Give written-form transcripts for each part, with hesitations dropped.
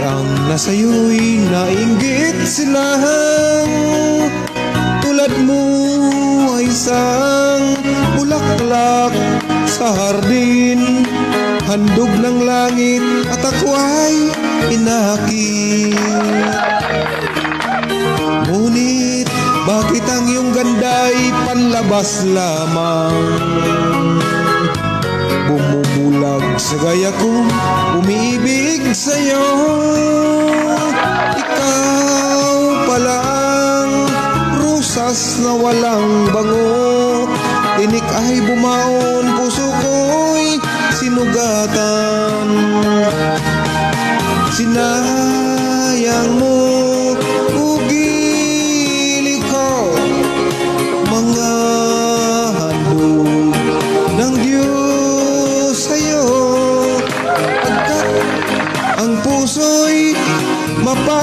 ang nasa'yo'y nainggit silang tulad mo ay isang bulaklak sa hardin, handog ng langit at ako ay inakit. Ngunit bakit ang iyong ganda'y panlabas lamang? Bumubulag sa gaya ko, umiibig sa'yo. Ikaw pala ang rusas na walang bango, tinik ay bumaon, puso ko'y sinugatan. Sinayang mo ugili ko, mga handog ng Diyos sa'yo, pagkat ang puso'y mapaglaro,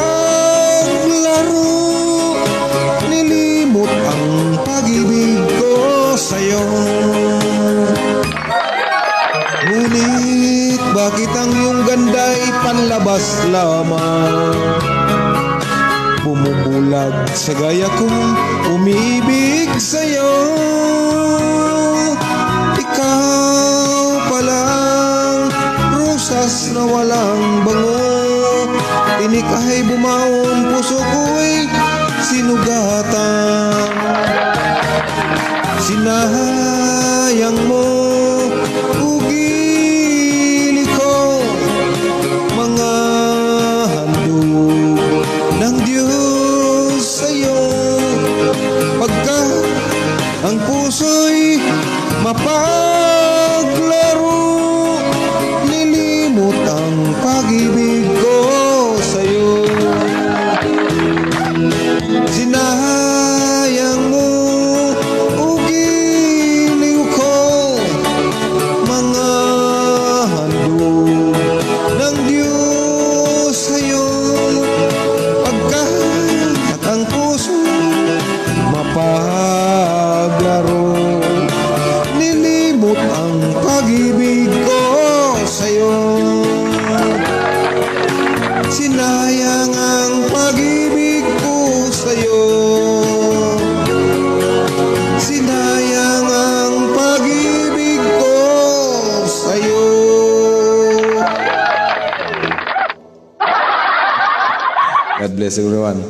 nilimot ang pag-ibig ko sa'yo. Ngunit bakit ang iyong ganda'y panlabas lamang? Bumubulag sa gaya ko, umiibig sa'yo. Ikaw palang rusas na walang bango, tinik ay bumaon, puso ko'y sinugatan. Sinayang mo ugili ko, mga handog ng Diyos sa'yo, pagkat ang puso'y mapaglaro, nilimot ang pag-ibig ko sa'yo. Sinayang mo ugiliw ko, mga handog ng Diyos sa'yo, pagkat ang puso mapaglaro, nilimot ang pag-ibig ko sa'yo. Sinayang ang pag-ibig ko sa'yo, sinayang ang pag-ibig ko sa'yo. God bless everyone.